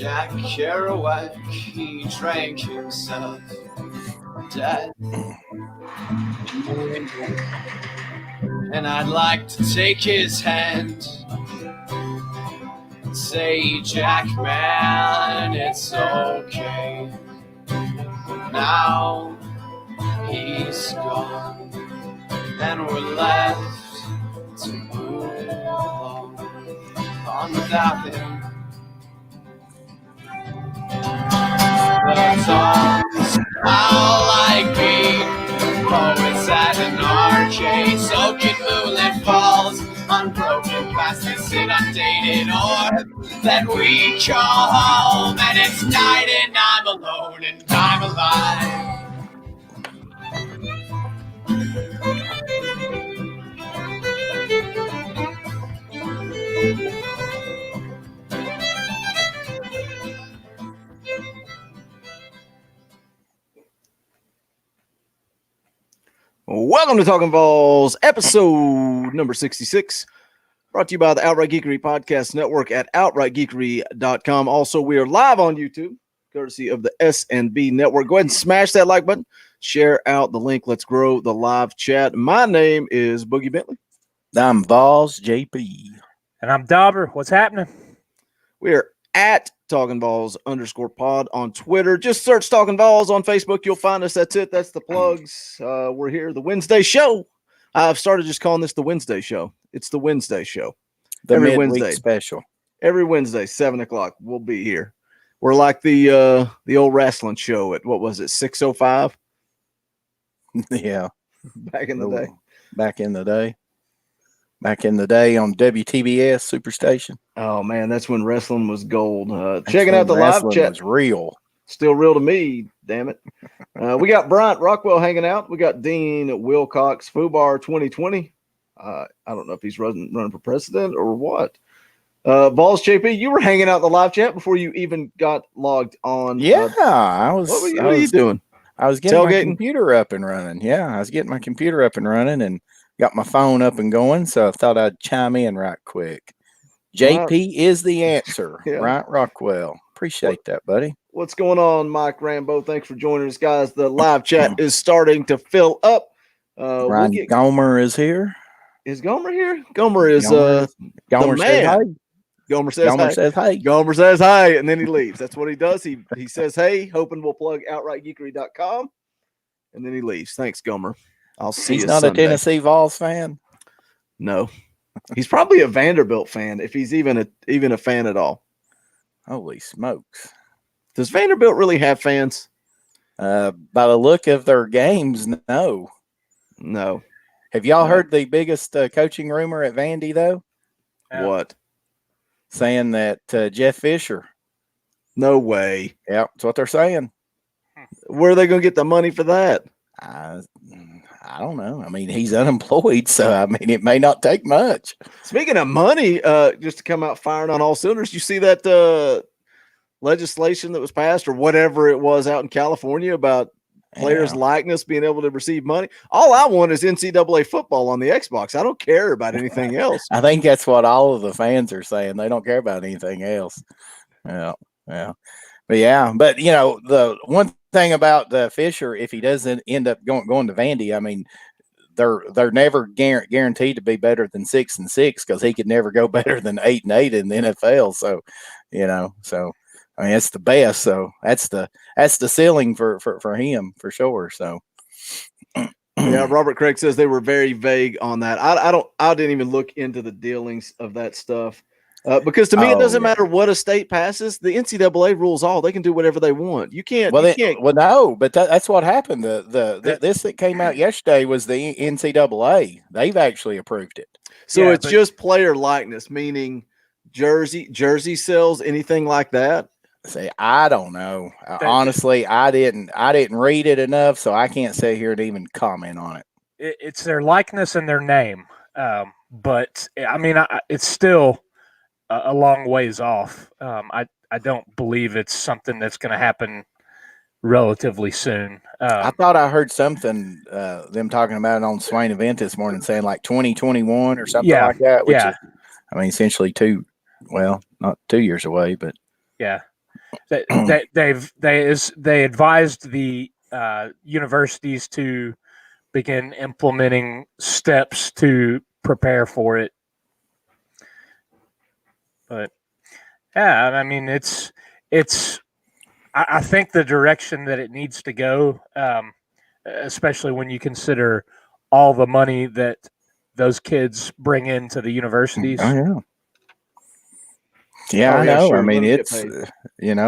Jack Kerouac, he drank himself dead. And I'd like to take his hand and say, Jack, man, it's okay. Now he's gone, and we're left to move on without him. The songs all like being poets at an arcade, soaking moonlit falls, unbroken plastics inundated ore that we call home, and it's night and I'm alone and I'm alive. Welcome to Talkin VAWLS, episode number 66, brought to you by the Outright Geekery Podcast Network at outrightgeekery.com. Also, we are live on YouTube, courtesy of the S&B Network. Go ahead and smash that like button, share out the link. Let's grow the live chat. My name is Boogie Bentley. I'm VAWLS JP. And I'm Dauber. What's happening? We are at Talkin VAWLS_pod on Twitter. Just search Talkin VAWLS on Facebook. You'll find us. That's it. That's the plugs. We're here. The Wednesday show. I've started just calling this the Wednesday show. It's the Wednesday show. The every midweek Wednesday special. Every Wednesday, 7 o'clock. We'll be here. We're like the old wrestling show at, what was it, 6:05? Yeah. Back in the day. Back in the day. Back in the day on WTBS Superstation. Oh, man, that's when wrestling was gold. Checking out the live chat. Was real. Still real to me, damn it. We got Bryant Rockwell hanging out. We got Dean Wilcox, FUBAR 2020. I don't know if he's running for president or what. VAWLS JP, you were hanging out in the live chat before you even got logged on. Yeah, I was. What are you doing? I was getting my computer up and running. Yeah, I was getting my computer up and running and got my phone up and going, so I thought I'd chime in right quick. JP is the answer. Yeah. Bryant Rockwell. Appreciate that, buddy. What's going on, Mike Rambo? Thanks for joining us, guys. The live chat is starting to fill up. Ryan Gomer is here. Is Gomer here? Gomer is Gomer says hi. Gomer says hey. Gomer says hi, and then he leaves. That's what he does. He says hey, hoping we'll plug outrightgeekery.com, and then he leaves. Thanks, Gomer. I'll see you He's not Sunday. A Tennessee Vols fan? No. He's probably a Vanderbilt fan, if he's even a fan at all. Holy smokes. Does Vanderbilt really have fans? By the look of their games, no. No. Have y'all heard the biggest coaching rumor at Vandy, though? What? Saying that Jeff Fisher. No way. Yeah, that's what they're saying. Where are they going to get the money for that? I don't know. I mean, he's unemployed, so I mean, it may not take much. Speaking of money, just to come out firing on all cylinders, you see that legislation that was passed or whatever it was out in California about players' likeness being able to receive money? All I want is NCAA football on the Xbox. I don't care about anything else. I think that's what all of the fans are saying. They don't care about anything else. Yeah. But you know, the one thing about Fisher, if he doesn't end up going to Vandy, I mean, they're never guaranteed to be better than 6-6 because he could never go better than 8-8 in the NFL. So, you know, I mean, that's the best. So that's the ceiling for him for sure. So, yeah, Robert Craig says they were very vague on that. I didn't even look into the dealings of that stuff. Because to me, it doesn't matter what a state passes. The NCAA rules all. They can do whatever they want. You can't. Well, no, but that's what happened. This that came out yesterday was the NCAA. They've actually approved it. So it's just player likeness, meaning jersey sales, anything like that. See, I don't know. Honestly, I didn't read it enough, so I can't sit here and even comment on it. It's their likeness and their name, but I mean, it's still a long ways off. I don't believe it's something that's going to happen relatively soon. I thought I heard something, them talking about it on Swain Event this morning, saying like 2021 or something like that, which is, I mean, essentially not 2 years away, but yeah. They advised the universities to begin implementing steps to prepare for it. But yeah, I mean, I think the direction that it needs to go, especially when you consider all the money that those kids bring into the universities. Oh yeah. Yeah, Oh, I yeah, know. sure. I Let mean, 'em get it's paid.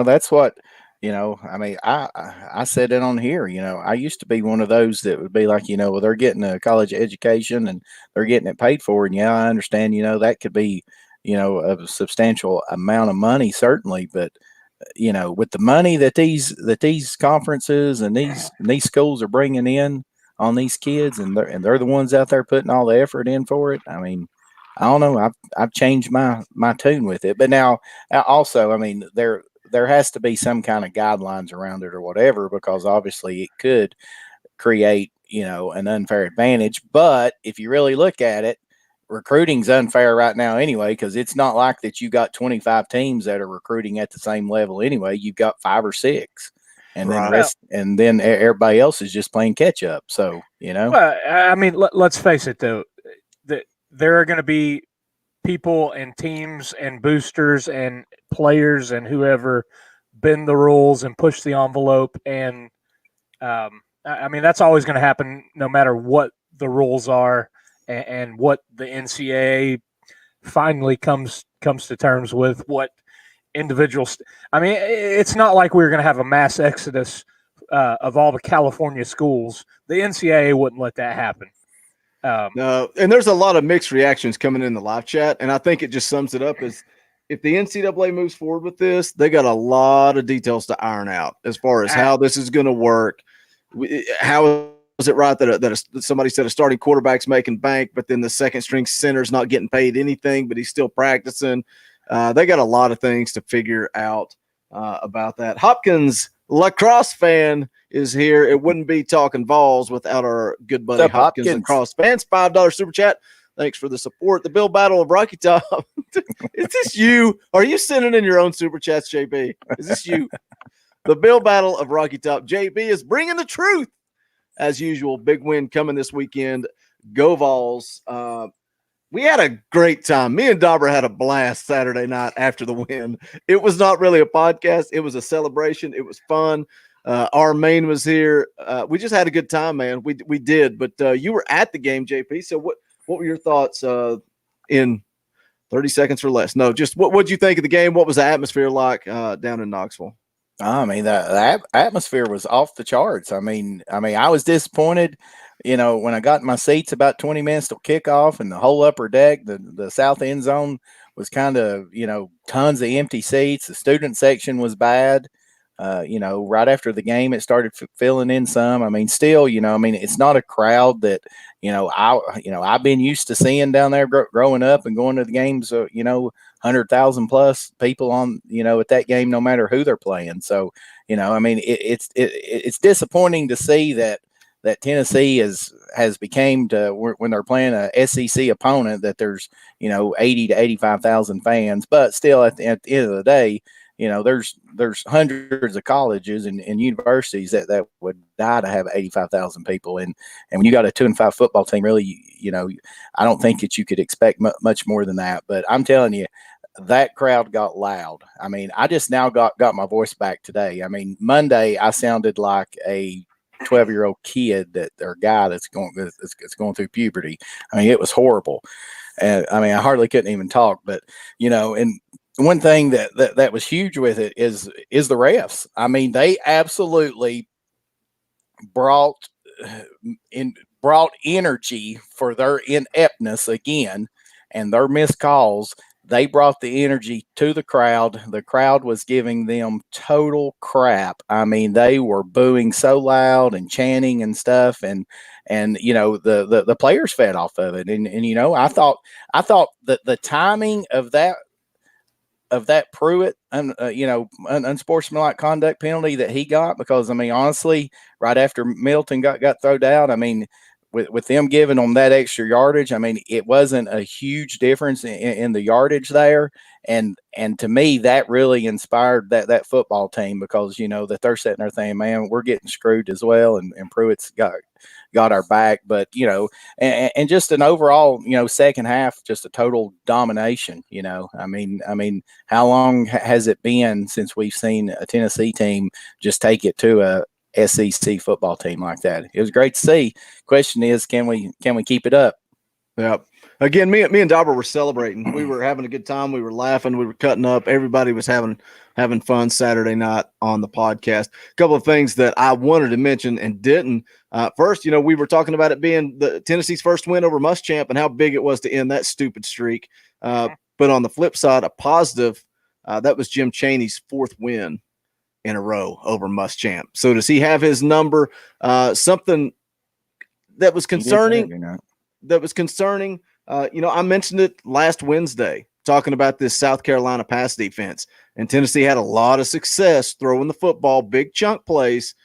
that's what I mean, I said it on here. I used to be one of those that would be like, well, they're getting a college education and they're getting it paid for, and yeah, I understand. That could be a substantial amount of money, certainly, but with the money that these conferences and these schools are bringing in on these kids, and they're the ones out there putting all the effort in for it. I mean, I don't know. I've changed my tune with it, but now also, I mean, there has to be some kind of guidelines around it or whatever, because obviously it could create an unfair advantage. But if you really look at it, recruiting's unfair right now anyway, because it's not like that you got 25 teams that are recruiting at the same level anyway. You've got 5 or 6, and then Right. then everybody else is just playing catch up. So Well, I mean, let's face it though, that there are going to be people and teams and boosters and players and whoever bend the rules and push the envelope, and I mean that's always going to happen no matter what the rules are and what the NCAA finally comes to terms with. What individuals? I mean, it's not like we're going to have a mass exodus of all the California schools. The NCAA wouldn't let that happen. No, and there's a lot of mixed reactions coming in the live chat, and I think it just sums it up as if the NCAA moves forward with this, they got a lot of details to iron out as far as how this is going to work. How is it right that somebody said a starting quarterback's making bank, but then the second string center's not getting paid anything, but he's still practicing? They got a lot of things to figure out about that. Hopkins lacrosse fan is here. It wouldn't be Talkin VAWLS without our good buddy Hopkins lacrosse fans. $5 super chat. Thanks for the support. The Bill Battle of Rocky Top. Is this you? Are you sending in your own super chats, JB? Is this you? The Bill Battle of Rocky Top. JB is bringing the truth as usual. Big win coming this weekend. Go Vols. We had a great time. Me and Dauber had a blast Saturday night after the win. It was not really a podcast. It was a celebration. It was fun. Our main was here. We just had a good time, man. We did. But you were at the game, JP. So what were your thoughts in 30 seconds or less? No, just what did you think of the game? What was the atmosphere like down in Knoxville? I mean, the atmosphere was off the charts. I mean, I was disappointed, when I got in my seats about 20 minutes to kickoff, and the whole upper deck, the south end zone was kind of, tons of empty seats. The student section was bad. Right after the game, it started filling in some. I mean, still, it's not a crowd that, I've been used to seeing down there growing up and going to the games, 100,000 plus people on, at that game, no matter who they're playing. So, I mean, it's disappointing to see that Tennessee has became to when they're playing a SEC opponent that there's 80 to 85,000 fans, but still at the end of the day, there's hundreds of colleges and universities that would die to have 85,000 people, and when you got a 2-5 football team, really, I don't think that you could expect much more than that. But I'm telling you, that crowd got loud. I mean, I just now got my voice back today. I mean, Monday I sounded like a 12-year-old kid or guy that's going through puberty. I mean, it was horrible. And I mean, I hardly couldn't even talk, but and one thing that was huge with it is the refs. I mean, they absolutely brought energy for their ineptness again, and their missed calls. They brought the energy to the crowd. The crowd was giving them total crap. I mean, they were booing so loud and chanting and stuff, and the players fed off of it. And I thought that the timing of that Pruitt, unsportsmanlike conduct penalty that he got, because I mean, honestly, right after Milton got thrown out, I mean, with them giving them that extra yardage, I mean, it wasn't a huge difference in the yardage there. And to me, that really inspired that football team, because, that they're sitting there thinking, man, we're getting screwed as well. And Pruitt's got our back. But, and just an overall, second half, just a total domination. I mean, how long has it been since we've seen a Tennessee team just take it to a SEC football team like that? It was great to see. Question is, can we keep it up? Yeah. Again, me and Dauber were celebrating. We were having a good time. We were laughing. We were cutting up. Everybody was having fun Saturday night on the podcast. A couple of things that I wanted to mention and didn't. First, we were talking about it being the Tennessee's first win over Muschamp and how big it was to end that stupid streak. But on the flip side, a positive, that was Jim Chaney's fourth win in a row over Muschamp. So does he have his number? Something that was concerning. I mentioned it last Wednesday, talking about this South Carolina pass defense, and Tennessee had a lot of success throwing the football, big chunk plays.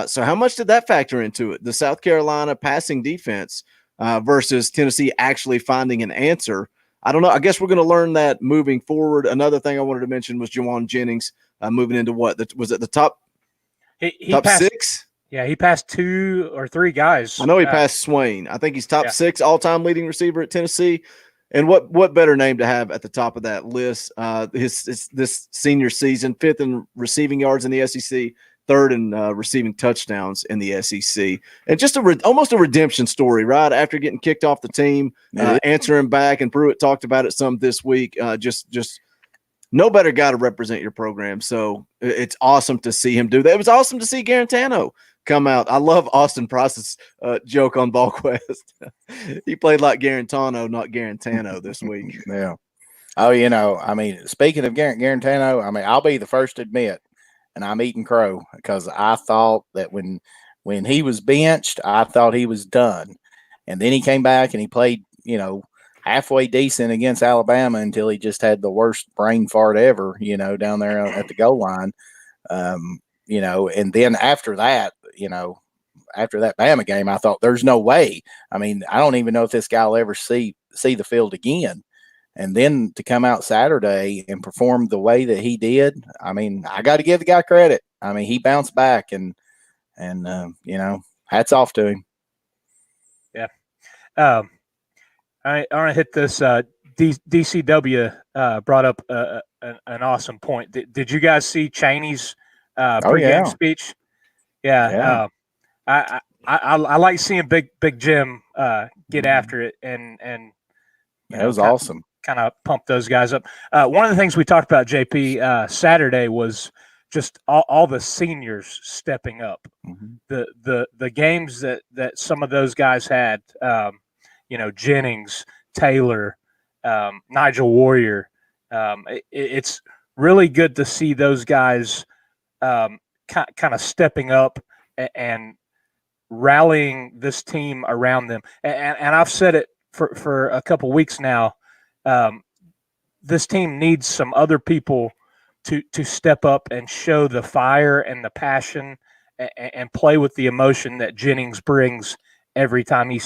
So how much did that factor into it? The South Carolina passing defense versus Tennessee actually finding an answer. I don't know. I guess we're going to learn that moving forward. Another thing I wanted to mention was Jajuan Jennings moving into what? Was it the top top passed, 6? Yeah, he passed 2 or 3 guys. I know he passed Swain. I think he's top 6 all-time leading receiver at Tennessee. And what better name to have at the top of that list? This senior season, 5th in receiving yards in the SEC, 3rd in receiving touchdowns in the SEC, and just almost a redemption story, right? After getting kicked off the team, answering back, and Pruitt talked about it some this week. Just no better guy to represent your program. So it's awesome to see him do that. It was awesome to see Garantano come out. I love Austin Price's joke on VolQuest. He played like Garantano, not Garantano this week. Yeah. Oh, I mean, speaking of Garantano, I mean, I'll be the first to admit, and I'm eating crow, because I thought that when he was benched, I thought he was done. And then he came back and he played, halfway decent against Alabama until he just had the worst brain fart ever, down there at the goal line. And then after that, after that Bama game, I thought there's no way. I mean, I don't even know if this guy will ever see the field again. And then to come out Saturday and perform the way that he did, I mean, I got to give the guy credit. I mean, he bounced back and hats off to him. Yeah. I want to hit this. DCW brought up an awesome point. Did you guys see Chaney's pregame speech? Yeah. I like seeing Big Jim get after it, and it was awesome. Kind of pump those guys up. One of the things we talked about, JP, Saturday was just all the seniors stepping up. The games that some of those guys had. Jennings, Taylor, Nigel Warrior. It's really good to see those guys kind of stepping up and rallying this team around them. And I've said it for a couple weeks now. This team needs some other people to step up and show the fire and the passion and play with the emotion that Jennings brings every time he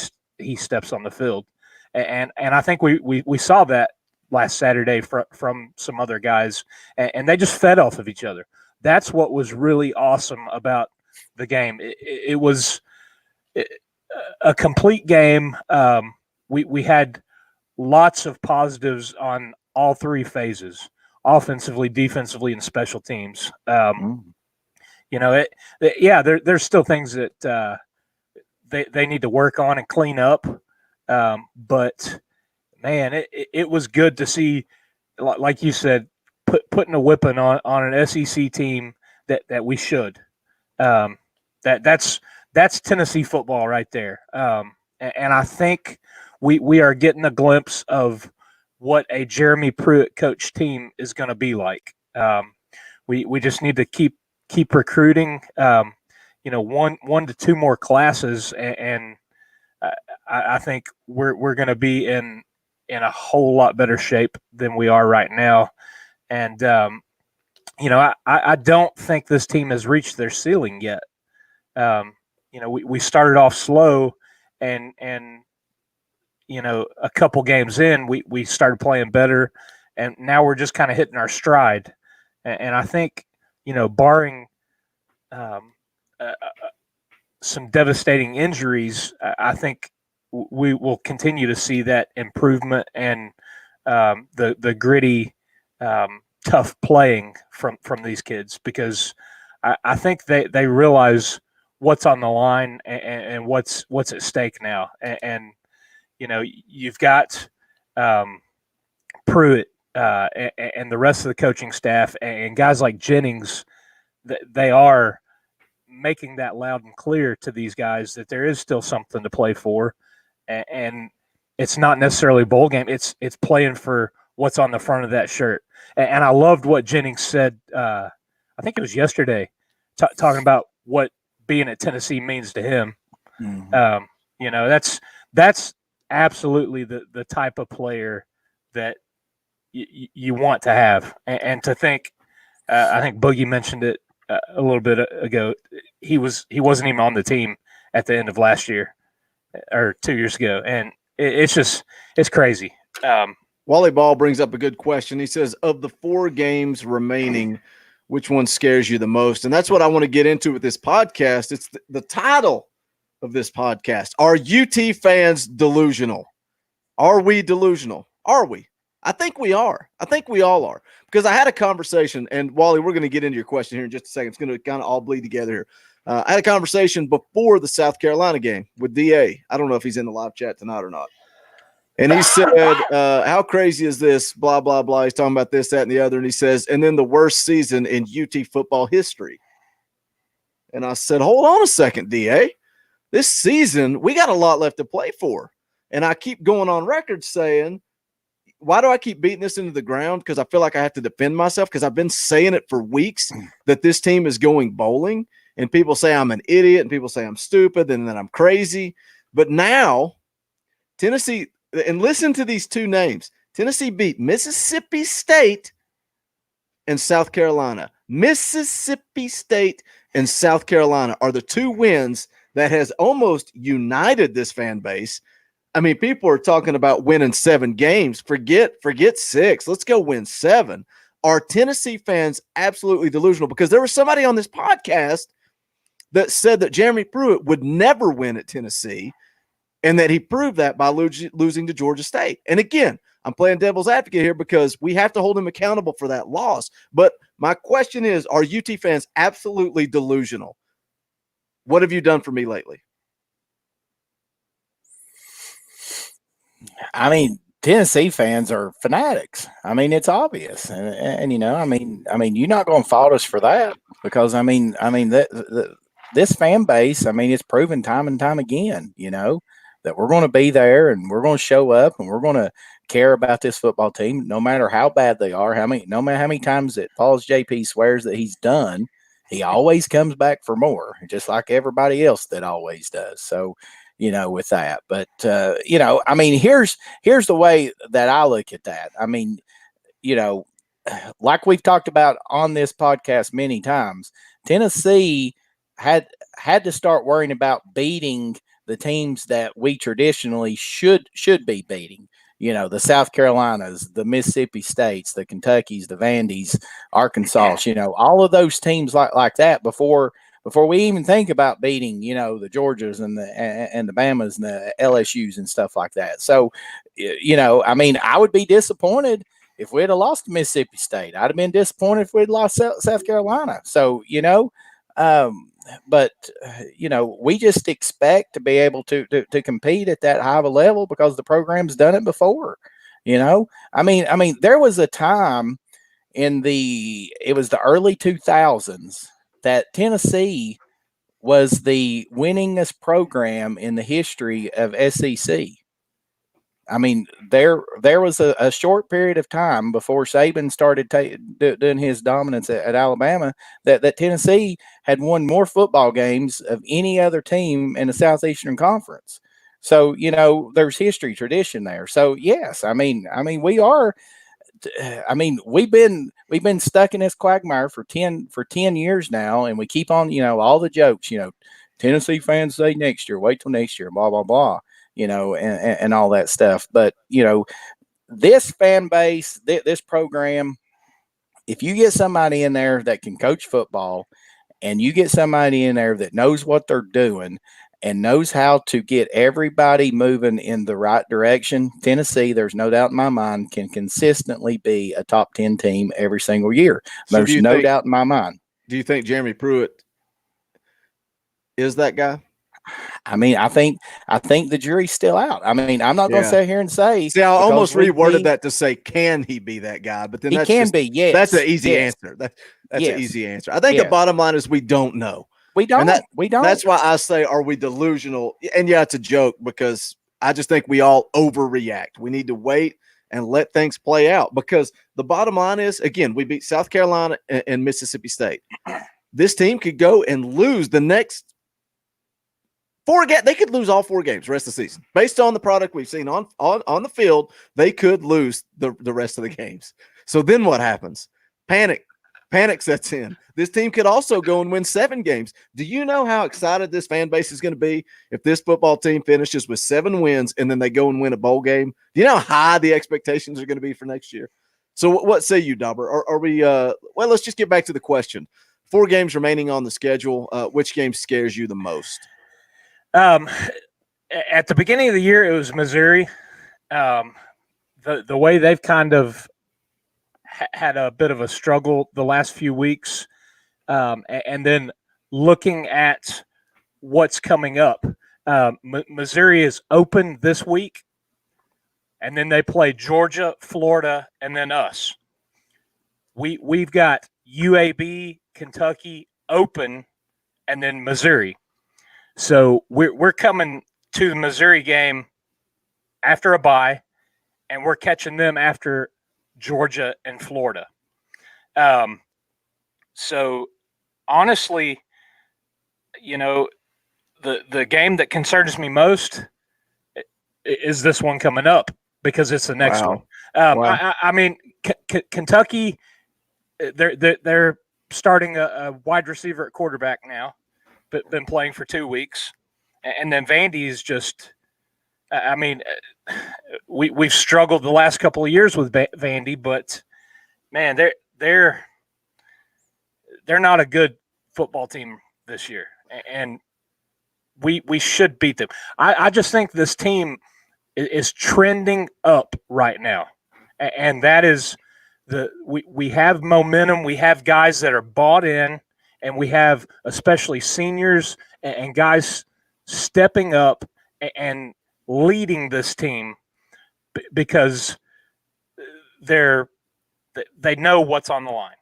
steps on the field. And I think we saw that last Saturday from some other guys, and they just fed off of each other. That's what was really awesome about the game. It was a complete game. We had lots of positives on all 3 phases: offensively, defensively, and special teams. There's still things that they need to work on and clean up. But man, it was good to see, like you said, putting a whipping on an SEC team that we should. That's Tennessee football right there. And I think we are getting a glimpse of what a Jeremy Pruitt coach team is going to be like. We just need to keep recruiting. 1 to 2 more classes, and I think we're going to be in a whole lot better shape than we are right now. And I don't think this team has reached their ceiling yet. We started off slow, and a couple games in, we started playing better, and now we're just kind of hitting our stride. And I think, barring some devastating injuries, I think we will continue to see that improvement and the gritty, tough playing from these kids, because I think they realize what's on the line and what's at stake now. And you've got Pruitt and the rest of the coaching staff and guys like Jennings. They are making that loud and clear to these guys that there is still something to play for, and it's not necessarily bowl game. It's playing for what's on the front of that shirt. And I loved what Jennings said. I think it was yesterday, talking about what being at Tennessee means to him. Mm-hmm. That's absolutely the type of player that you want to have. And to think, I think Boogie mentioned it a little bit ago. He wasn't even on the team at the end of last year or 2 years ago, and it's crazy. Wally Ball brings up a good question. He says, of the 4 games remaining, which one scares you the most? And that's what I want to get into with this podcast. It's the title of this podcast. Are UT fans delusional? Are we delusional? Are we? I think we are. I think we all are. Because I had a conversation, and Wally, we're going to get into your question here in just a second. It's going to kind of all bleed together here. I had a conversation before the South Carolina game with DA. I don't know if he's in the live chat tonight or not. And he said, how crazy is this? Blah, blah, blah. He's talking about this, that, and the other. And he says, and then the worst season in UT football history. And I said, hold on a second, DA. This season, we got a lot left to play for. And I keep going on record saying, why do I keep beating this into the ground? Because I feel like I have to defend myself, because I've been saying it for weeks that this team is going bowling. And people say I'm an idiot, and people say I'm stupid, and that I'm crazy. But now, Tennessee, and listen to these 2 names. Tennessee beat Mississippi State and South Carolina. Mississippi State and South Carolina are the 2 wins that has almost united this fan base. I mean, people are talking about winning 7 games. Forget 6. Let's go win 7. Are Tennessee fans absolutely delusional? Because there was somebody on this podcast that said that Jeremy Pruitt would never win at Tennessee, and that he proved that by losing to Georgia State. And again, I'm playing devil's advocate here because we have to hold him accountable for that loss. But my question is, are UT fans absolutely delusional? What have you done for me lately? I mean, Tennessee fans are fanatics. I mean, it's obvious, and you're not going to fault us for that, because this fan base, it's proven time and time again, that we're going to be there and we're going to show up and we're going to care about this football team, no matter how bad they are. No matter how many times that Paul's JP swears that he's done, he always comes back for more, just like everybody else that always does. So, with that, but here's the way that I look at that. Like we've talked about on this podcast many times, Tennessee had to start worrying about beating the teams that we traditionally should be beating. The South Carolinas, the Mississippi States, the Kentuckys, the Vandys, Arkansas, all of those teams like that before we even think about beating, the Georgias and the Bamas and the LSUs and stuff like that. So, I would be disappointed if we'd have lost to Mississippi State. I'd have been disappointed if we'd lost South Carolina. So, but we just expect to be able to compete at that high of a level because the program's done it before. There was a time it was the early 2000s that Tennessee was the winningest program in the history of SEC. There was a short period of time before Saban started doing his dominance at Alabama that Tennessee had won more football games of any other team in the Southeastern Conference. So, there's history, tradition there. So, yes, we are. We've been stuck in this quagmire for 10 years now, and we keep on, all the jokes, Tennessee fans say next year, wait till next year, blah, blah, blah, and all that stuff. But, this fan base, this program, if you get somebody in there that can coach football and you get somebody in there that knows what they're doing and knows how to get everybody moving in the right direction, Tennessee, there's no doubt in my mind, can consistently be a top 10 team every single year. So There's no doubt in my mind. Do you think Jeremy Pruitt is that guy? I mean, I think the jury's still out. I mean, I'm not going to sit here and say. See, I almost reworded that to say, can he be that guy? But then he can be. Yes, that's an easy answer. That's an easy answer. I think the bottom line is we don't know. We don't. We don't. That's why I say, are we delusional? And yeah, it's a joke because I just think we all overreact. We need to wait and let things play out because the bottom line is, again, we beat South Carolina and Mississippi State. This team could go and lose the next 4 games. They could lose all 4 games the rest of the season. Based on the product we've seen on the field, they could lose the rest of the games. So then what happens? Panic sets in. This team could also go and win 7 games. Do you know how excited this fan base is going to be if this football team finishes with 7 wins and then they go and win a bowl game? Do you know how high the expectations are going to be for next year? So what say you, Dauber? Are we well, let's just get back to the question. 4 games remaining on the schedule. Which game scares you the most? At the beginning of the year, it was Missouri. The way they've kind of had a bit of a struggle the last few weeks, and then looking at what's coming up, Missouri is open this week, and then they play Georgia, Florida, and then us. We've got UAB, Kentucky open, and then Missouri. So we're coming to the Missouri game after a bye, and we're catching them after Georgia and Florida. So honestly, the game that concerns me most is this one coming up because it's the next one. I mean, Kentucky, they're starting a wide receiver at quarterback now. Been playing for 2 weeks, and then Vandy's just. I mean, we've struggled the last couple of years with Vandy, but man, they're not a good football team this year, and we should beat them. I just think this team is trending up right now, and that is we have momentum. We have guys that are bought in. And we have especially seniors and guys stepping up and leading this team because they know what's on the line.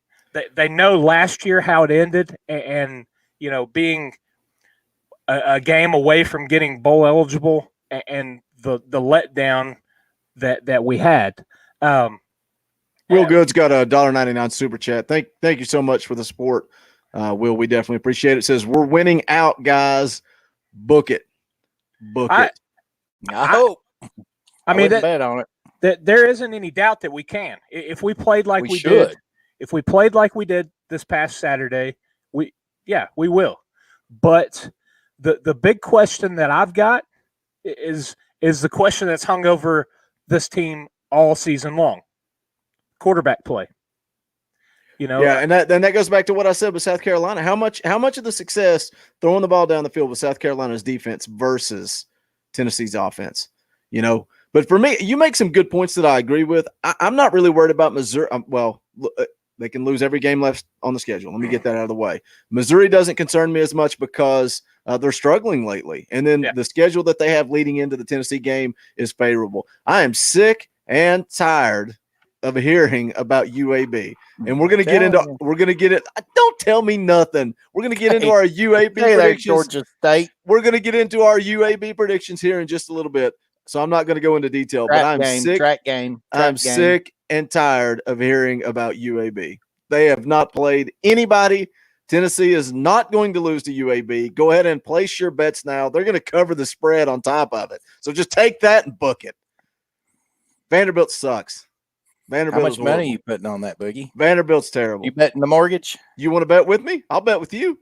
They know last year how it ended, and being a game away from getting bowl eligible, and the letdown that we had. Will Good's got a $1.99 super chat. Thank you so much for the support. Will, we definitely appreciate it. Says we're winning out, guys. Book it. I hope. I mean, bet on it. There isn't any doubt that we can. If we played like we should. did, if we played like we did this past Saturday, we will. But the big question that I've got is the question that's hung over this team all season long: quarterback play. Yeah, and that goes back to what I said with South Carolina. How much of the success throwing the ball down the field with South Carolina's defense versus Tennessee's offense? But for me, you make some good points that I agree with. I'm not really worried about Missouri. They can lose every game left on the schedule. Let me get that out of the way. Missouri doesn't concern me as much because they're struggling lately, and then the schedule that they have leading into the Tennessee game is favorable. I am sick and tired of hearing about UAB. And we're going to get it. Don't tell me nothing. We're going to get into our UAB predictions. Georgia State. We're going to get into our UAB predictions here in just a little bit. So I'm not going to go into detail, but I'm sick and tired of hearing about UAB. They have not played anybody. Tennessee is not going to lose to UAB. Go ahead and place your bets now. They're going to cover the spread on top of it. So just take that and book it. Vanderbilt sucks. How much money are you putting on that, Boogie? Vanderbilt's terrible. You betting the mortgage? You want to bet with me? I'll bet with you.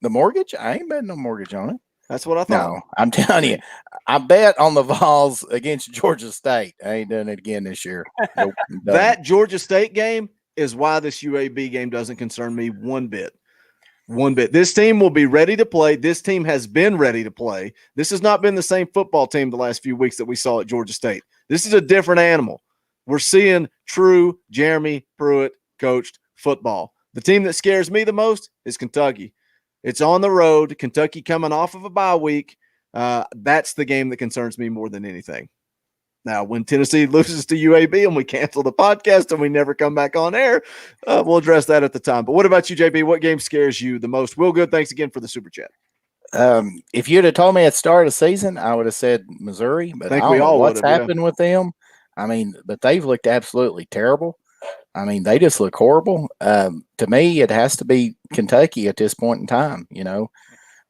The mortgage? I ain't betting no mortgage on it. That's what I thought. No, I'm telling you, I bet on the Vols against Georgia State. I ain't doing it again this year. Nope, That Georgia State game is why this UAB game doesn't concern me one bit. One bit. This team will be ready to play. This team has been ready to play. This has not been the same football team the last few weeks that we saw at Georgia State. This is a different animal. We're seeing true Jeremy Pruitt coached football. The team that scares me the most is Kentucky. It's on the road. Kentucky coming off of a bye week. That's the game that concerns me more than anything. Now, when Tennessee loses to UAB and we cancel the podcast and we never come back on air, we'll address that at the time. But what about you, JB? What game scares you the most? Will Good, thanks again for the super chat. If you'd have told me at the start of the season, I would have said Missouri. But I think we all what's happened with them. I mean, but they've looked absolutely terrible. I mean, they just look horrible. To me, it has to be Kentucky at this point in time. You know,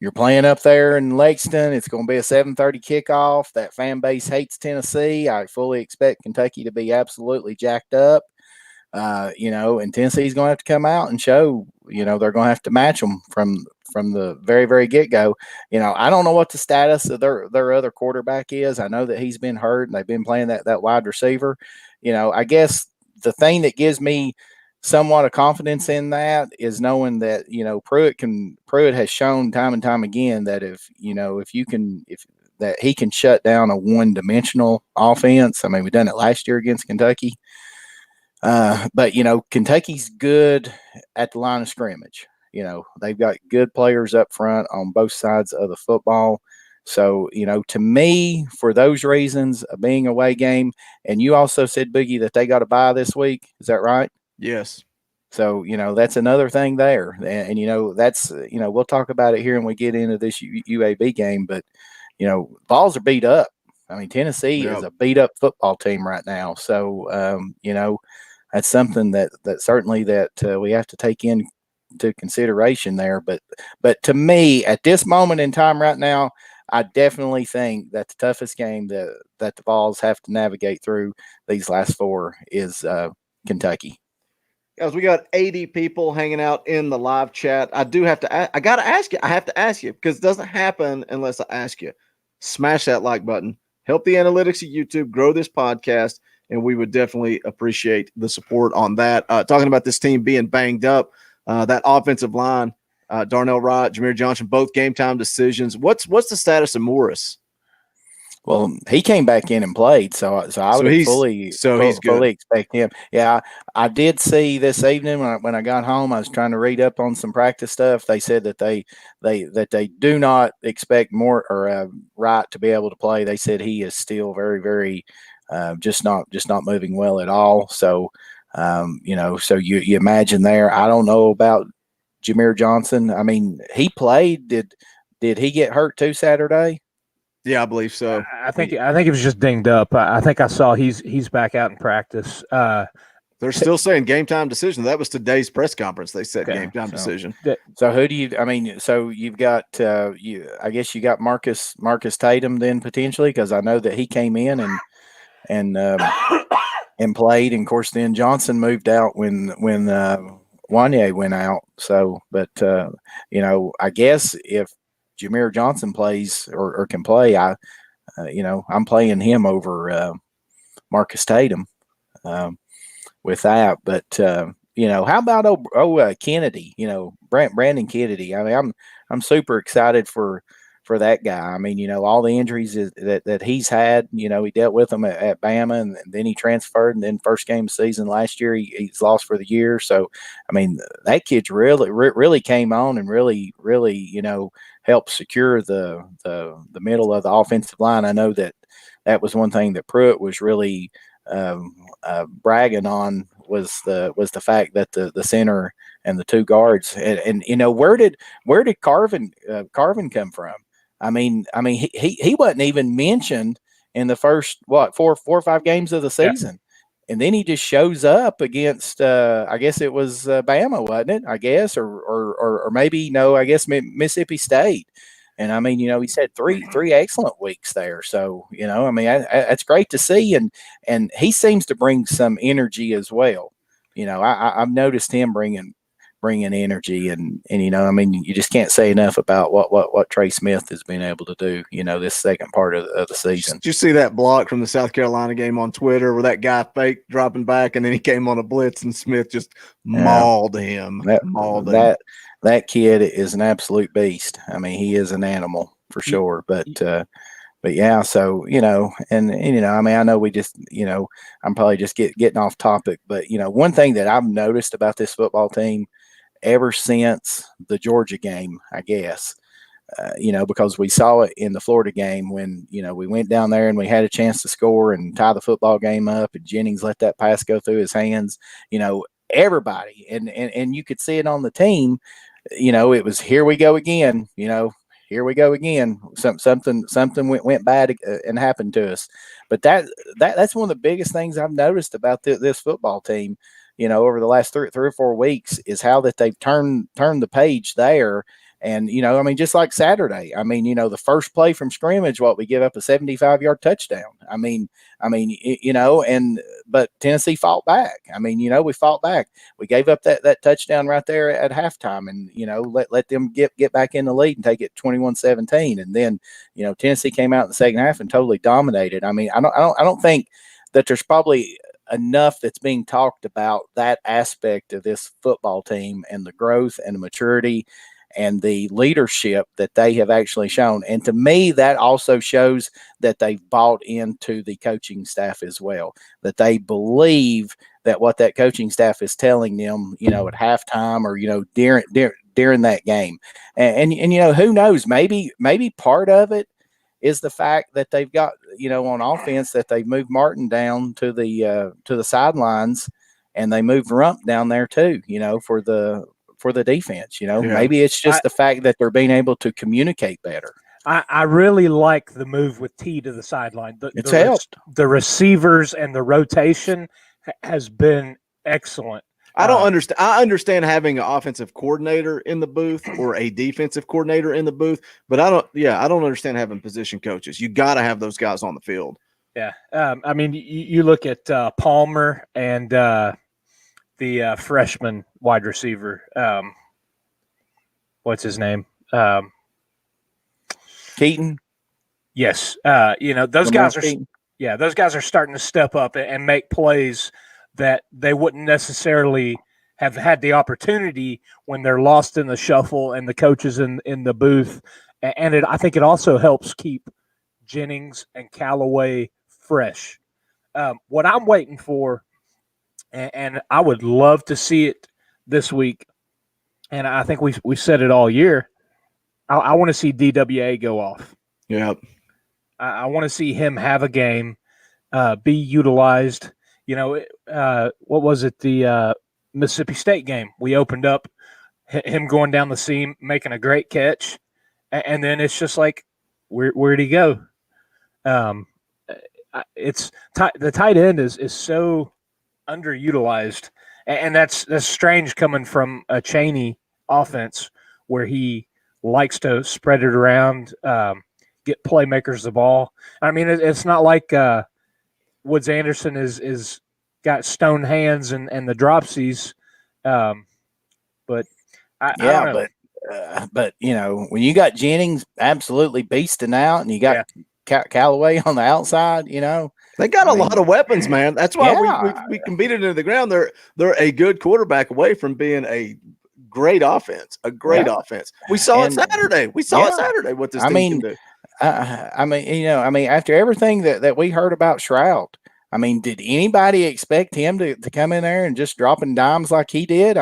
you're playing up there in Lexington. It's going to be a 7:30 kickoff. That fan base hates Tennessee. I fully expect Kentucky to be absolutely jacked up. You know, and Tennessee's going to have to come out and show. You know, they're going to have to match them from the very, very get-go. You know, I don't know what the status of their other quarterback is. I know that he's been hurt and they've been playing that wide receiver. You know, I guess the thing that gives me somewhat of confidence in that is knowing that, you know, Pruitt has shown time and time again that if that he can shut down a one-dimensional offense. I mean, we've done it last year against Kentucky. But, you know, Kentucky's good at the line of scrimmage. You know, they've got good players up front on both sides of the football. So, you know, to me, for those reasons, being away game, and you also said, Boogie, that they got a bye this week. Is that right? Yes. So, you know, that's another thing there. And you know, that's, you know, we'll talk about it here when we get into this UAB game. But, you know, Vols are beat up. I mean, Tennessee is a beat up football team right now. So, you know, that's something that certainly that we have to take into consideration there. But to me, at this moment in time right now, I definitely think that the toughest game that the Vols have to navigate through these last four is Kentucky. Guys, we got 80 people hanging out in the live chat. I got to ask you. I have to ask you because it doesn't happen unless I ask you. Smash that like button. Help the analytics of YouTube grow this podcast, and we would definitely appreciate the support on that. Talking about this team being banged up, that offensive line, Darnell Wright, Jameer Johnson, both game time decisions. What's the status of Morris? Well, he came back in and played, so I would fully expect him. Yeah, I did see this evening when I got home. I was trying to read up on some practice stuff. They said that they do not expect Wright to be able to play. They said he is still very, very just not moving well at all. So you know, so you imagine there. I don't know about Jameer Johnson. I mean, he played. Did he get hurt too Saturday? Yeah, I believe so. I think he was just dinged up. I think I saw he's back out in practice. They're still saying game time decision. That was today's press conference. They said game time decision. So who do you? I mean, so you've got I guess you got Marcus Tatum then potentially, because I know that he came in and played, and of course then Johnson moved out when Wanye went out. So, but you know, I guess if Jameer Johnson plays or can play, you know, I'm playing him over Marcus Tatum with that. But you know, how about Kennedy? You know, Brandon Kennedy. I mean, I'm super excited for that guy. I mean, you know, all the injuries that he's had. You know, he dealt with them at Bama, and then he transferred, and then first game of the season last year he's lost for the year. So, I mean, that kid's really came on and really, you know, helped secure the middle of the offensive line. I know that was one thing that Pruitt was really bragging on was the fact that the center and the two guards and you know, where did Carvin come from? I mean he wasn't even mentioned in the first 4 or 5 games of the season. And then he just shows up against, I guess it was Bama, wasn't it? I guess, or maybe no, I guess Mississippi State. And I mean, you know, he's had three excellent weeks there. So, you know, I mean, that's great to see, and he seems to bring some energy as well. You know, I've noticed him bringing bringing energy, and I mean, you just can't say enough about what Trey Smith has been able to do, this second part of the season. Did you see that block from the South Carolina game on Twitter where that guy fake dropping back and then he came on a blitz and Smith just mauled him? That kid is an absolute beast. I mean, he is an animal for sure. But yeah, so, and I mean, I know we just, I'm probably just getting off topic, but, one thing that I've noticed about this football team ever since the Georgia game, I guess, because we saw it in the Florida game when, we went down there and we had a chance to score and tie the football game up, and Jennings let that pass go through his hands, everybody, and you could see it on the team, it was, here we go again, here we go again. Something went bad and happened to us. But that's one of the biggest things I've noticed about this football team, over the last three or 4 weeks, is how that they've turned the page there. And, I mean, just like Saturday, I mean, the first play from scrimmage, we give up a 75-yard touchdown. But Tennessee fought back. I mean, we fought back. We gave up that touchdown right there at halftime, and, let them get back in the lead and take it 21-17. And then, Tennessee came out in the second half and totally dominated. I mean, I don't think that there's probably enough that's being talked about that aspect of this football team and the growth and the maturity and the leadership that they have actually shown. And to me, that also shows that they've bought into the coaching staff as well, that they believe that what that coaching staff is telling them, at halftime or, during that game. And who knows, maybe part of it is the fact that they've got, on offense, that they've moved Martin down to the sidelines, and they moved Rump down there too, for the defense. Maybe it's just the fact that they're being able to communicate better. I really like the move with T to the sideline. It's helped. The receivers and the rotation has been excellent. I don't understand. I understand having an offensive coordinator in the booth or a defensive coordinator in the booth, but I don't understand having position coaches. You got to have those guys on the field. Yeah. I mean, you look at Palmer and the freshman wide receiver. What's his name? Keaton. Yes. Those guys are those guys are starting to step up and make plays that they wouldn't necessarily have had the opportunity when they're lost in the shuffle and the coaches in the booth. And I think it also helps keep Jennings and Callaway fresh. What I'm waiting for, and I would love to see it this week, and I think we said it all year, I want to see DWA go off. Yeah. I want to see him have a game, be utilized. What was it? The Mississippi State game. We opened up him going down the seam, making a great catch, and then it's just like, where'd he go? It's the tight end is so underutilized, and that's strange coming from a Chaney offense where he likes to spread it around, get playmakers the ball. I mean, it's not like Woods Anderson is got stone hands and the dropsies, but I don't know. But when you got Jennings absolutely beasting out, and you got Callaway on the outside, they got a lot of weapons, man. That's why we can beat it into the ground. They're a good quarterback away from being a great offense. Offense. We saw it Saturday. What this team can do. After everything that we heard about Stroud, I mean, did anybody expect him to come in there and just dropping dimes like he did?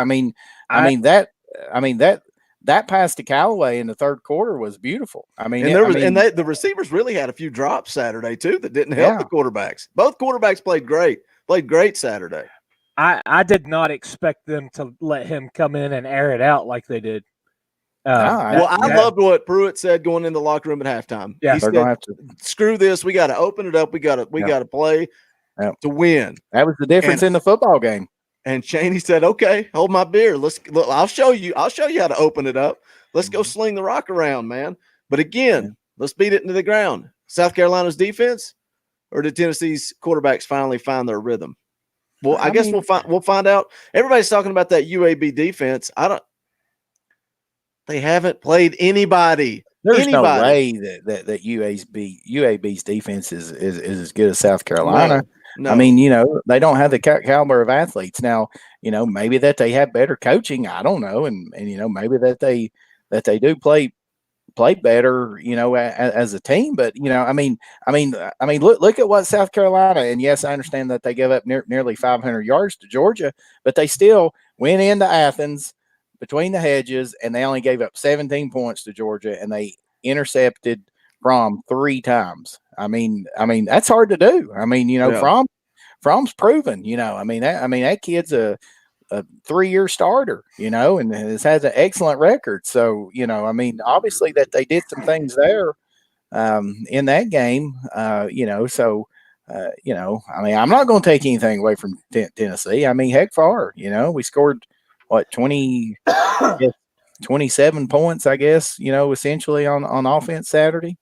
That pass to Callaway in the third quarter was beautiful. The receivers really had a few drops Saturday too that didn't help the quarterbacks. Both quarterbacks played great Saturday. I did not expect them to let him come in and air it out like they did. I loved what Pruitt said going in the locker room at halftime. Yeah, he they're going to have to screw this. We got to open it up. We got to play to win. That was the difference in the football game. And Chaney said, "Okay, hold my beer. I'll show you how to open it up. Let's go sling the rock around, man." But again, let's beat it into the ground. South Carolina's defense, or did Tennessee's quarterbacks finally find their rhythm? Well, I guess mean, we'll find out. Everybody's talking about that UAB defense. They haven't played anybody. There's no way that UAB's defense is as good as South Carolina. No. I mean, they don't have the caliber of athletes. Now, maybe that they have better coaching. I don't know, and maybe that they do play better, as a team. But I mean, look at what South Carolina. And yes, I understand that they gave up nearly 500 yards to Georgia, but they still went into Athens between the hedges, and they only gave up 17 points to Georgia, and they intercepted Fromm 3 times. I mean, that's hard to do. I mean, Fromm's proven. That kid's a 3-year starter, and has had an excellent record. So, obviously that they did some things there in that game, so, I'm not going to take anything away from Tennessee. I mean, heck for, we scored 27 points, I guess, essentially on offense Saturday,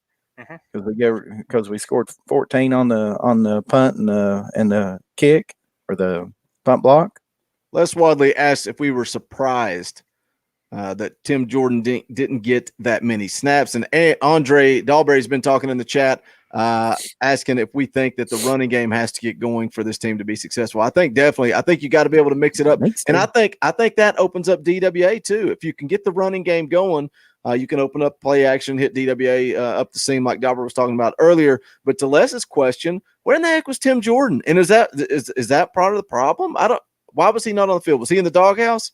because we scored 14 on the punt and the kick, or the punt block. Les Wadley asked if we were surprised that Tim Jordan didn't get that many snaps. And Andre Dahlberry's been talking in the chat, asking if we think that the running game has to get going for this team to be successful. I think definitely. I think you got to be able to mix it up. And I think that opens up DWA too. If you can get the running game going, you can open up play action, hit DWA up the seam like Dauber was talking about earlier. But to Les's question, where in the heck was Tim Jordan? And is that part of the problem? Why was he not on the field? Was he in the doghouse?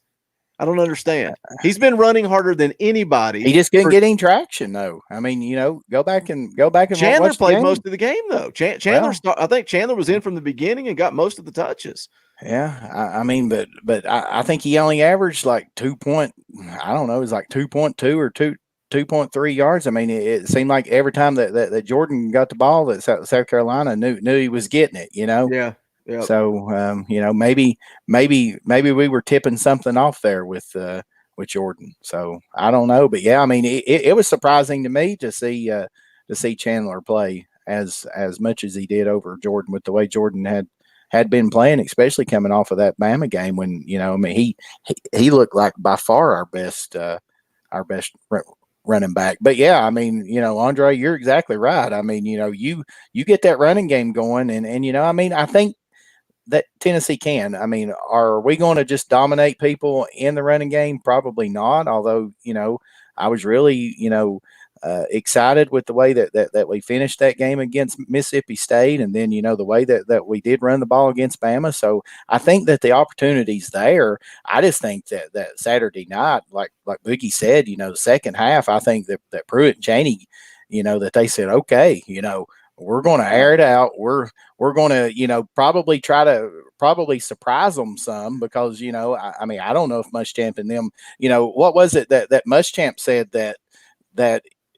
I don't understand. He's been running harder than anybody. He just couldn't get any traction, though. I mean, go back and Chandler played most of the game, though. I think Chandler was in from the beginning and got most of the touches. Yeah, but I think he only averaged like 2.2 or 2.3 yards. I mean, it seemed like every time that Jordan got the ball, that South Carolina knew he was getting it. Yeah. Yep. So maybe we were tipping something off there with Jordan. So I don't know, but yeah, I mean it was surprising to me to see Chandler play as much as he did over Jordan, with the way Jordan had been playing, especially coming off of that Bama game when he looked like by far our best running back. But yeah, I mean, Andre, you're exactly right. I mean, you get that running game going, and I think that Tennessee can. I mean, are we going to just dominate people in the running game? Probably not. Although, I was really, excited with the way that we finished that game against Mississippi State, and then the way that we did run the ball against Bama. So I think that the opportunity's there. I just think that Saturday night, like Boogie said, the second half, I think that Pruitt and Cheney, that they said, okay, we're going to air it out. We're going to, probably try to surprise them some, because, I mean, I don't know if Muschamp and them, what was it that Muschamp said that,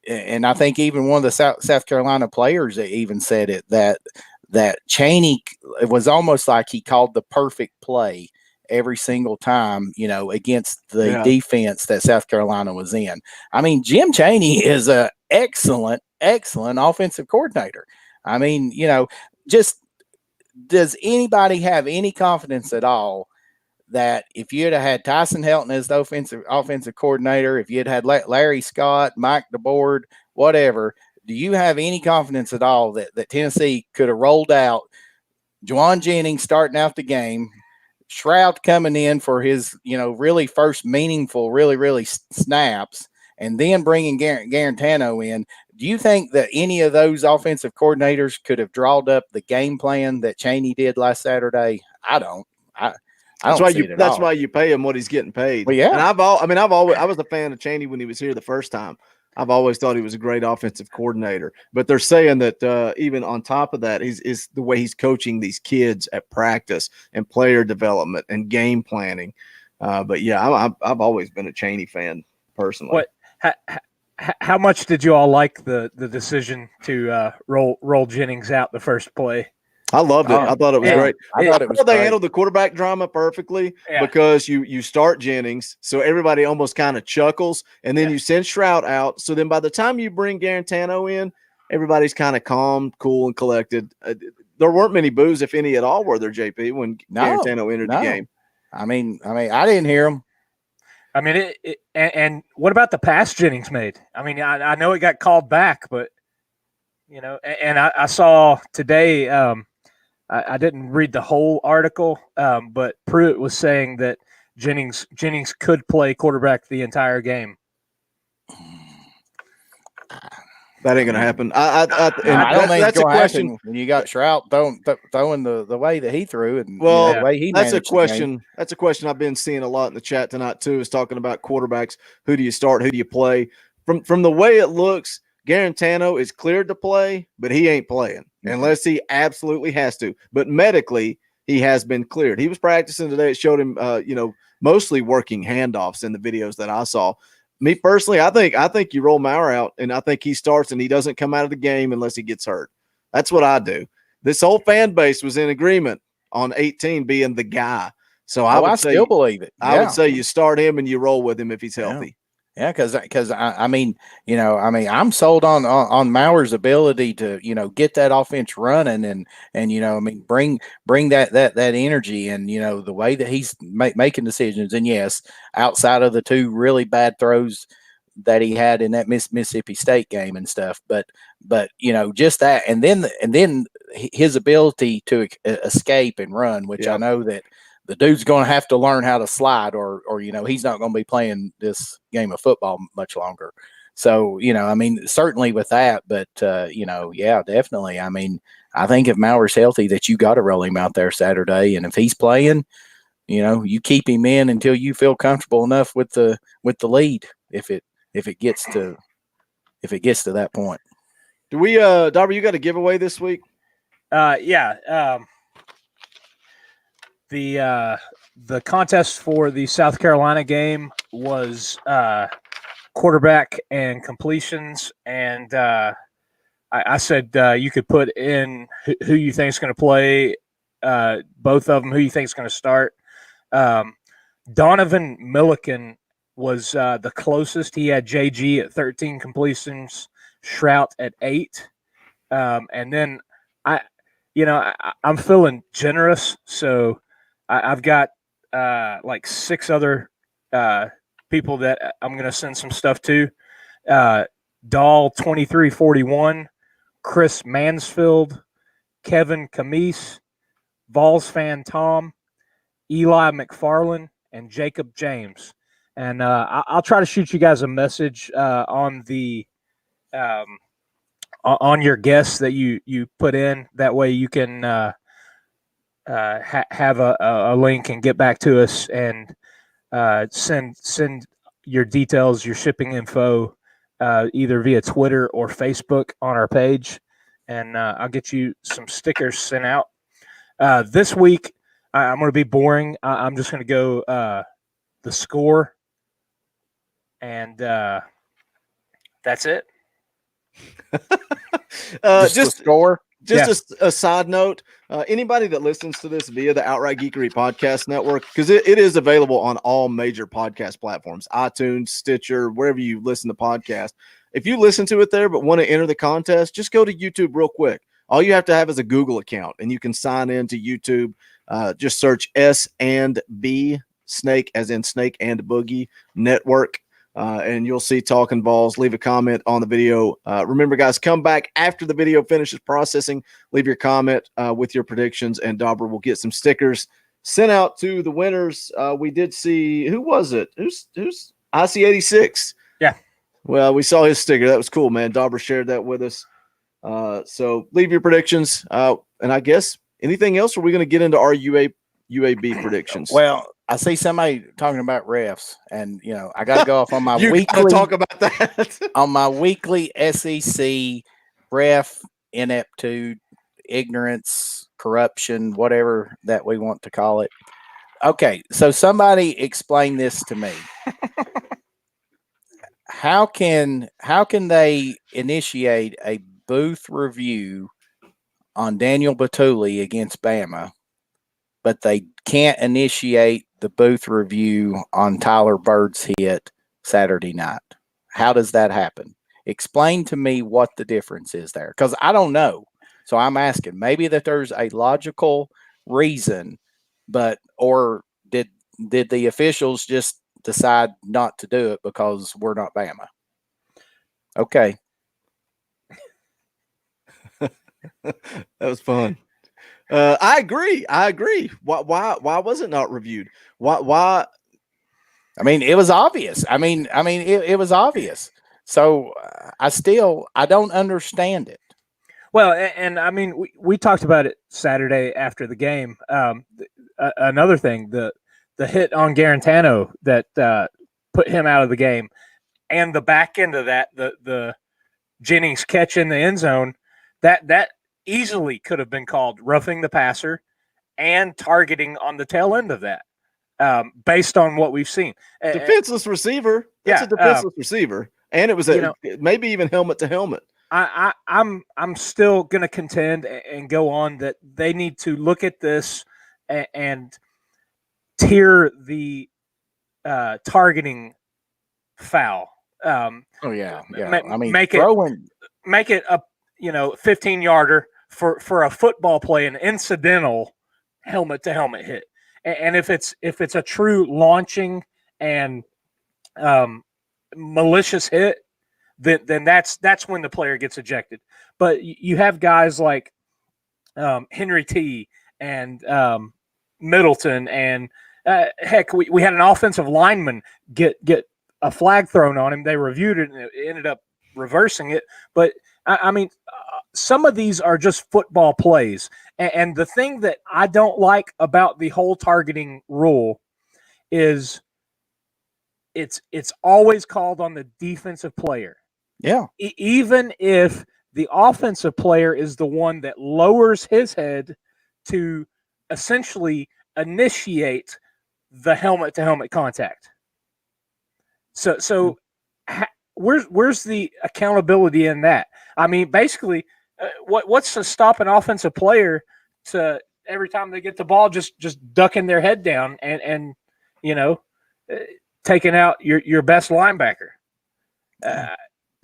and I think even one of the South Carolina players even said it, that Cheney, it was almost like he called the perfect play every single time, against the defense that South Carolina was in. I mean, Jim Cheney is a excellent offensive coordinator. I mean, just does anybody have any confidence at all that if you'd have had Tyson Helton as the offensive coordinator, if you'd had Larry Scott, Mike DeBoard, whatever, do you have any confidence at all that Tennessee could have rolled out Jajuan Jennings starting out the game, Shroud coming in for his, really first meaningful, really snaps, and then bringing Garantano in? Do you think that any of those offensive coordinators could have drawn up the game plan that Cheney did last Saturday? I don't. That's why you pay him what he's getting paid. Well, yeah. And I was a fan of Cheney when he was here the first time. I've always thought he was a great offensive coordinator. But they're saying that even on top of that, is the way he's coaching these kids at practice and player development and game planning. But yeah, I've always been a Cheney fan personally. How much did you all like the decision to roll Jennings out the first play? I loved it. I thought it was great. I thought it was they great. handled the quarterback drama perfectly, because you start Jennings, so everybody almost kind of chuckles, and then you send Shroud out. So then by the time you bring Garantano in, everybody's kind of calm, cool, and collected. there weren't many boos, if any at all, were there, JP, when Garantano entered the game? I mean, I didn't hear them. I mean, and what about the pass Jennings made? I mean, I know it got called back, but and I saw today. I didn't read the whole article, but Pruitt was saying that Jennings could play quarterback the entire game. That ain't gonna happen. I don't think that's a question. When you got Shrout throwing the way that he threw, and the way he that's a question. That's a question I've been seeing a lot in the chat tonight too. Is talking about quarterbacks. Who do you start? Who do you play? From the way it looks, Garantano is cleared to play, but he ain't playing unless he absolutely has to. But medically, he has been cleared. He was practicing today. It showed him, mostly working handoffs in the videos that I saw. Me personally, I think you roll Maurer out, and I think he starts and he doesn't come out of the game unless he gets hurt. That's what I do. This whole fan base was in agreement on 18 being the guy. So I still believe it. I would say you start him and you roll with him if he's healthy. Yeah, because I mean, I'm sold on Maurer's ability to get that offense running and bring that energy and the way that he's making decisions, and yes, outside of the two really bad throws that he had in that Mississippi State game and stuff, but just that, and then his ability to escape and run, which I know that the dude's going to have to learn how to slide or he's not going to be playing this game of football much longer. So, certainly with that, but, definitely. I mean, I think if Maurer's healthy that you got to roll him out there Saturday. And if he's playing, you keep him in until you feel comfortable enough with the lead. If it gets to that point. Do we, Darby, you got a giveaway this week? The contest for the South Carolina game was quarterback and completions, and I said you could put in who you think is going to play, both of them, who you think is going to start. Donovan Milliken was the closest. He had JG at 13 completions, Shrout at 8, and then I'm feeling generous, so I've got like 6 other people that I'm going to send some stuff to. Dahl 2341, Chris Mansfield, Kevin Camise, Vols fan Tom, Eli McFarland, and Jacob James. And I'll try to shoot you guys a message on the on your guests that you put in. That way you can have a link and get back to us and send your details, your shipping info, either via Twitter or Facebook on our page, and I'll get you some stickers sent out. This week, I'm going to be boring. I'm just going to go the score, and that's it. Just the score. Just a side note, anybody that listens to this via the Outright Geekery Podcast Network, because it is available on all major podcast platforms, iTunes, Stitcher, wherever you listen to podcasts. If you listen to it there but want to enter the contest, just go to YouTube real quick. All you have to have is a Google account, and you can sign in to YouTube. Just search S&B, Snake as in Snake and Boogie Network. And you'll see Talkin VAWLS. Leave a comment on the video. Remember, guys, come back after the video finishes processing. Leave your comment with your predictions, and Dauber will get some stickers sent out to the winners. We did see, who was it? Who's IC86? Yeah. Well, we saw his sticker. That was cool, man. Dauber shared that with us. So leave your predictions. And I guess anything else, or are we going to get into our UAB predictions? Well, I see somebody talking about refs, and I got to go off on my weekly talk about that on my weekly SEC ref ineptitude, ignorance, corruption, whatever that we want to call it. Okay, so somebody explain this to me. How can they initiate a booth review on Daniel Batuli against Bama, but they can't initiate the booth review on Tyler Bird's hit Saturday night? How does that happen? Explain to me what the difference is there, because I don't know. So I'm asking, maybe that there's a logical reason, or did the officials just decide not to do it because we're not Bama? Okay. That was fun. I agree. Why was it not reviewed? Why? I mean, it was obvious. It was obvious. So I don't understand it. Well, and I mean, we talked about it Saturday after the game. Another thing, the hit on Garantano that put him out of the game, and the back end of that, the Jennings catch in the end zone, that easily could have been called roughing the passer and targeting on the tail end of that, based on what we've seen. Defenseless receiver. That's a defenseless receiver, and it was maybe even helmet to helmet. I'm still going to contend and go on that they need to look at this and tier the targeting foul. Make it a 15-yarder for a football play, an incidental helmet to helmet hit. And if it's a true launching and malicious hit, then that's when the player gets ejected. But you have guys like Henry T and Middleton, and heck, we had an offensive lineman get a flag thrown on him. They reviewed it and it ended up reversing it. But I mean, some of these are just football plays. And the thing that I don't like about the whole targeting rule is it's always called on the defensive player. Yeah. Even if the offensive player is the one that lowers his head to essentially initiate the helmet to helmet contact. So where's the accountability in that? I mean, basically, what's to stop an offensive player to every time they get the ball just ducking their head down and taking out your best linebacker?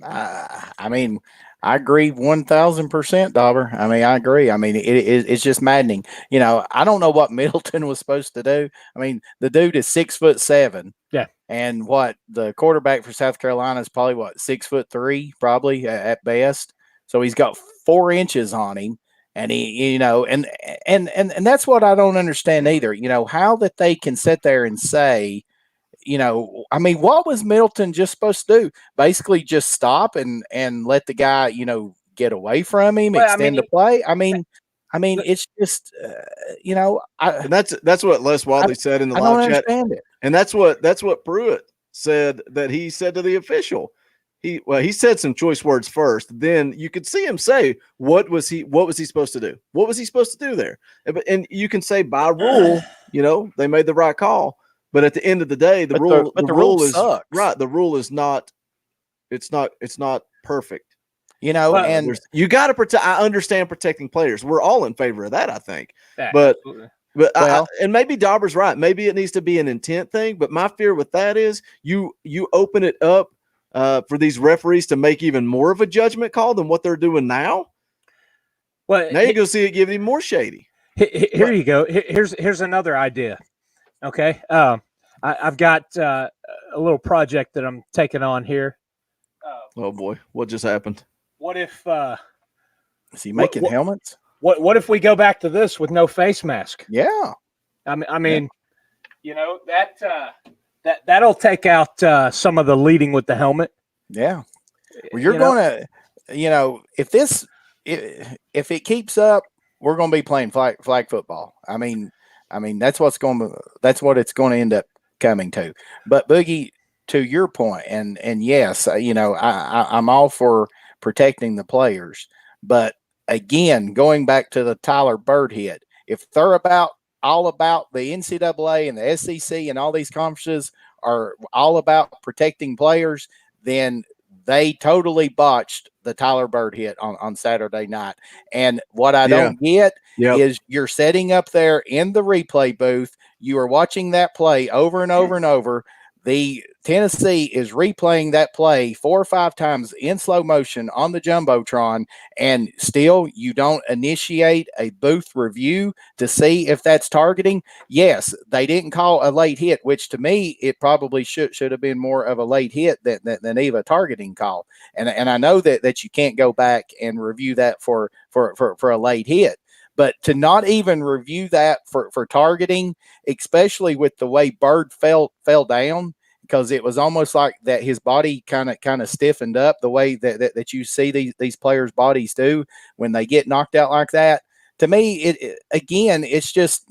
I mean, I agree 1,000%, Dauber. I mean, I agree. I mean, it's just maddening. I don't know what Middleton was supposed to do. I mean, the dude is 6'7". Yeah. And the quarterback for South Carolina is probably 6'3", probably at best. So he's got 4 inches on him. And he, and that's what I don't understand either. How that they can sit there and say, I mean, what was Middleton just supposed to do? Basically just stop and let the guy, get away from him, extend the play. I mean, it's just, and that's what Les Wadley said in the live chat. And that's what Pruitt said that he said to the official. He said some choice words first. Then you could see him say, what was he supposed to do? What was he supposed to do there? And you can say by rule, they made the right call. But at the end of the day, the rule is sucks. Right. The rule is not. It's not perfect. And you got to protect. I understand protecting players. We're all in favor of that, I think. Yeah, but absolutely. And maybe Dauber's right. Maybe it needs to be an intent thing. But my fear with that is you open it up for these referees to make even more of a judgment call than what they're doing now. Well, now you go see it getting even more shady. Here you go. Here's another idea. Okay. I've got a little project that I'm taking on here. Oh boy, what just happened? What if is he making helmets? What if we go back to this with no face mask? Yeah. I mean, that'll take out some of the leading with the helmet. Yeah. Well, you're going to, if it keeps up, we're going to be playing flag football. I mean, that's what it's going to end up coming to. But Boogie, to your point, and yes, I'm all for protecting the players. But again, going back to the Tyler Bird hit, if they're all about the NCAA and the SEC and all these conferences are all about protecting players, then they totally botched the Tyler Bird hit on Saturday night. And what I don't get is you're sitting up there in the replay booth. You are watching that play over and over and over. the Tennessee is replaying that play 4 or 5 times in slow motion on the Jumbotron, and still you don't initiate a booth review to see if that's targeting. Yes, they didn't call a late hit, which to me, it probably should have been more of a late hit than even a targeting call. And I know that you can't go back and review that for a late hit. But to not even review that for targeting, especially with the way Bird fell down, because it was almost like that his body kind of stiffened up the way that you see these players' bodies do when they get knocked out like that. To me, it's just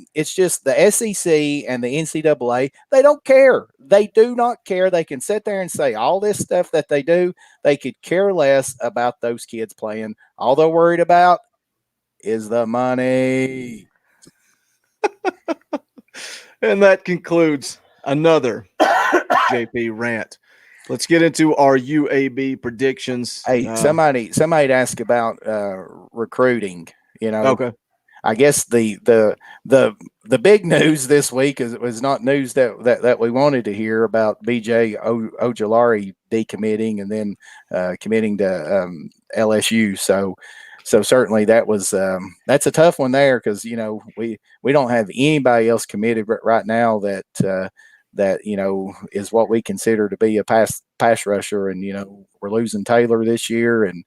the SEC and the NCAA. They don't care. They do not care. They can sit there and say all this stuff that they do. They could care less about those kids playing. All they're worried about is the money. And that concludes another JP rant. Let's get into our UAB predictions. Hey, somebody asked about recruiting. Okay. I guess the big news this week was not news that we wanted to hear about BJ Ojulari decommitting and then committing to LSU. So certainly that was that's a tough one there because we don't have anybody else committed right now that is what we consider to be a pass rusher, and we're losing Taylor this year, and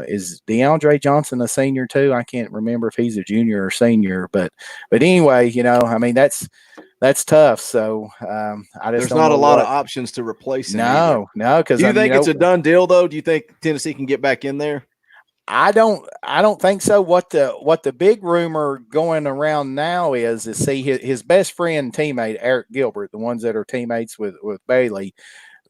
is DeAndre Johnson a senior too? I can't remember if he's a junior or senior, but anyway, I mean that's tough. So there's not a lot of options to replace him. No, because do you think it's a done deal though? Do you think Tennessee can get back in there? I don't think so. What the big rumor going around now is see his best friend teammate Erik Gilbert, the ones that are teammates with Bailey.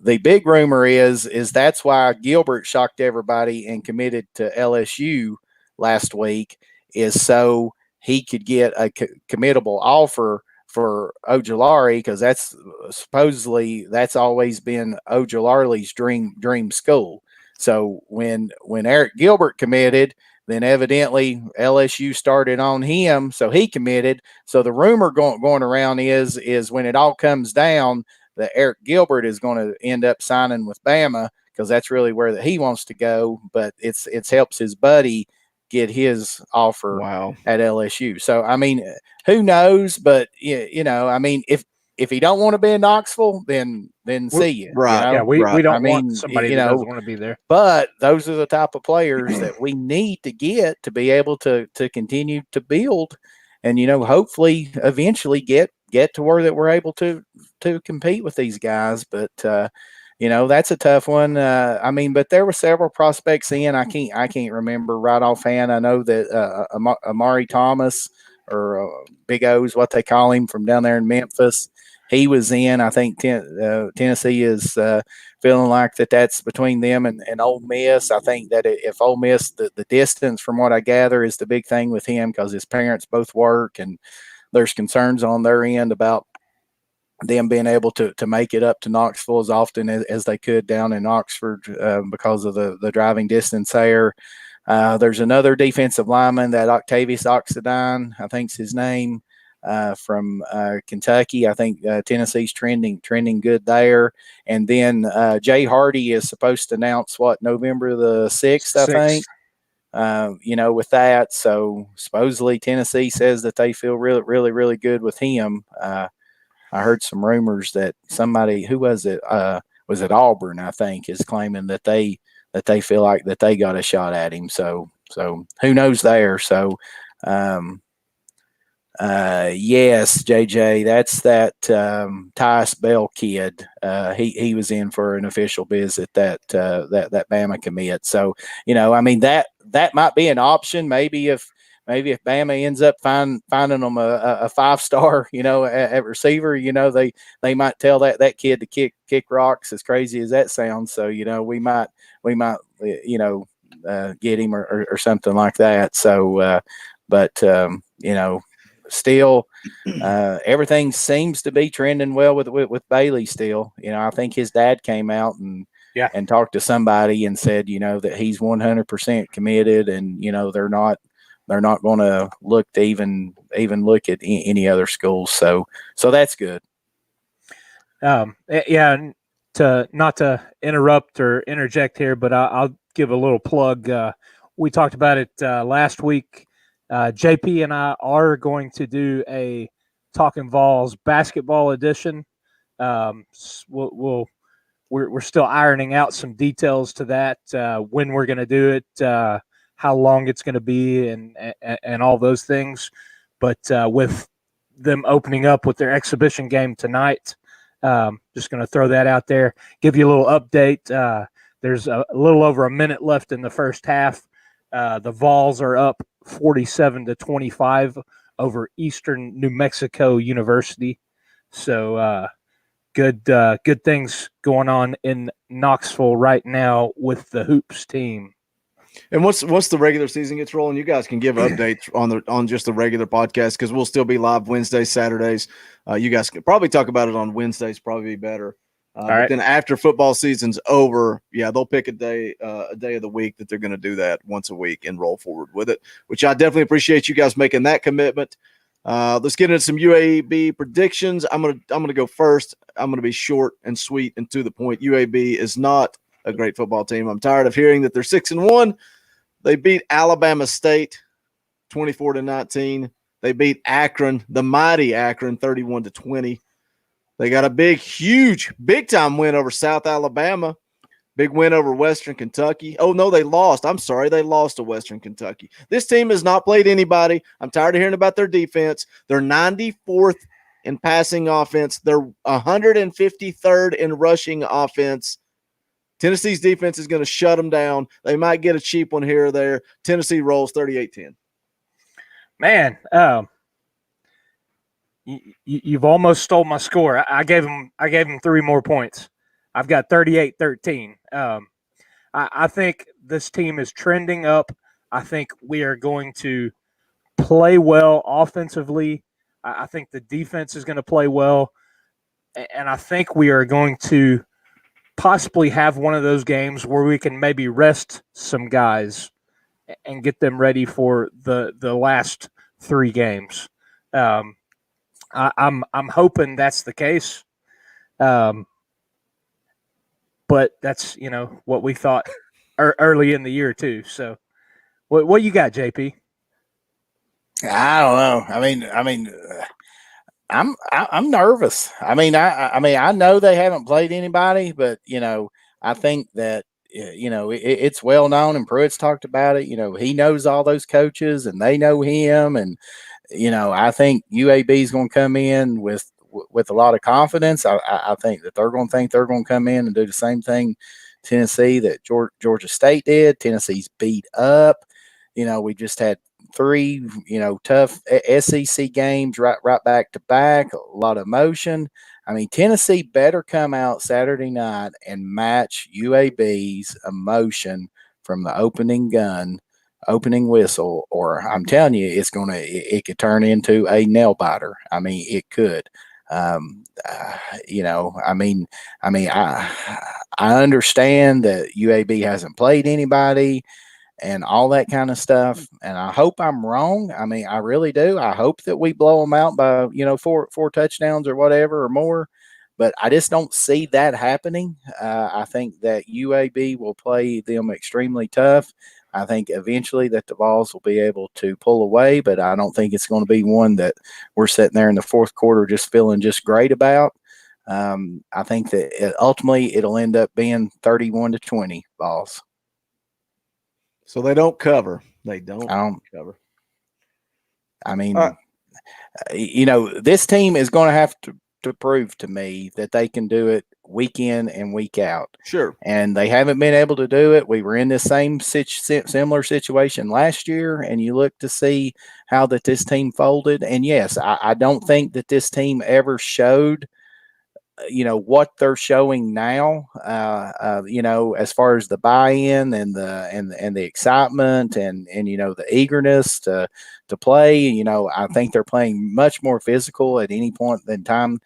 The big rumor is that's why Gilbert shocked everybody and committed to LSU last week, is so he could get a committable offer for Ojulari, because that's supposedly that's always been Ojulari's dream school. So when Erik Gilbert committed, then evidently LSU started on him, so he committed. So the rumor going around is when it all comes down, that Erik Gilbert is going to end up signing with Bama, because that's really where he wants to go. But it's helps his buddy get his offer at LSU. So I mean, who knows? But I mean, if he don't want to be in Knoxville, then see you. Right. Yeah, we don't want somebody that doesn't want to be there. But those are the type of players that we need to get to be able to continue to build, and hopefully eventually get to where that we're able to compete with these guys. But that's a tough one. I mean, but there were several prospects in. I can't remember right offhand. I know that Amari Thomas, or Big O's what they call him, from down there in Memphis, he was in. I think Tennessee is feeling like that's between them and Ole Miss. I think that if Ole Miss, the distance from what I gather is the big thing with him, because his parents both work, and there's concerns on their end about them being able to make it up to Knoxville as often as they could down in Oxford because of the driving distance there. There's another defensive lineman, that Octavius Oxidine, I think's his name, from Kentucky. I think Tennessee's trending good there. And then Jay Hardy is supposed to announce November the 6th, I think. With that, so supposedly Tennessee says that they feel really, really, really good with him. I heard some rumors that somebody, who was it? Was it Auburn? I think is claiming that they feel like that they got a shot at him. So who knows there? So yes, JJ, that's that Tyus Bell kid. He was in for an official visit, that Bama commit. So I mean that might be an option. Maybe if Bama ends up finding them a 5-star, at receiver, they might tell that kid to kick rocks, as crazy as that sounds. So we might get him or something like that. So but still everything seems to be trending well with Bailey still. I think his dad came out and talked to somebody and said that he's 100% committed, and they're not going to look to even look at any other schools. So that's good. Yeah, and to not to interrupt or interject here, but I'll give a little plug. We talked about it last week. JP and I are going to do a Talkin VAWLS basketball edition. We're still ironing out some details to that, when we're going to do it, how long it's going to be, and all those things. But with them opening up with their exhibition game tonight, just going to throw that out there, give you a little update. There's a little over a minute left in the first half. The Vols are up 47-25 over Eastern New Mexico University. So good things going on in Knoxville right now with the Hoops team. And once the regular season gets rolling, you guys can give updates on just the regular podcast, because we'll still be live Wednesdays, Saturdays. You guys can probably talk about it on Wednesdays, probably be better. But then after football season's over, they'll pick a day of the week that they're going to do that once a week and roll forward with it, which I definitely appreciate you guys making that commitment. Let's get into some UAB predictions. I'm gonna go first. I'm gonna be short and sweet and to the point. UAB is not a great football team. I'm tired of hearing that they're 6-1. They beat Alabama State 24-19. They beat Akron, the mighty Akron, 31-20. They got a big time win over South Alabama. Big win over Western Kentucky. Oh, no, they lost. I'm sorry. They lost to Western Kentucky. This team has not played anybody. I'm tired of hearing about their defense. They're 94th in passing offense. They're 153rd in rushing offense. Tennessee's defense is going to shut them down. They might get a cheap one here or there. Tennessee rolls 38-10. Man, you've almost stole my score. I gave them 3 more points. I've got 38-13. I think this team is trending up. I think we are going to play well offensively. I think the defense is going to play well. And I think we are going to possibly have one of those games where we can maybe rest some guys and get them ready for the last 3 games. I'm hoping that's the case. But that's, what we thought early in the year too. So what you got, JP? I don't know. I mean, I'm nervous. I know they haven't played anybody, but I think that it's well known, and Pruitt's talked about it. He knows all those coaches, and they know him, and I think UAB is going to come in with a lot of confidence. I think that they're going to come in and do the same thing Tennessee that Georgia State did. Tennessee's beat up. We just had 3, tough SEC games right back to back, a lot of emotion. Tennessee better come out Saturday night and match UAB's emotion from the opening whistle, or I'm telling you, it could turn into a nail biter. It could. I understand that UAB hasn't played anybody and all that kind of stuff, and I hope I'm wrong. I really do. I hope that we blow them out by 4 touchdowns or whatever or more, but I just don't see that happening. I think that UAB will play them extremely tough. I think eventually that the Vols will be able to pull away, but I don't think it's going to be one that we're sitting there in the fourth quarter just feeling just great about. I think that ultimately it'll end up being 31-20 Vols. So they don't cover. They don't cover. This team is going to have to prove to me that they can do it week in and week out. Sure. And they haven't been able to do it. We were in this same similar situation last year, and you look to see how that this team folded. And yes, I don't think that this team ever showed what they're showing now, as far as the buy-in and the excitement and the eagerness to play. I think they're playing much more physical at any point in time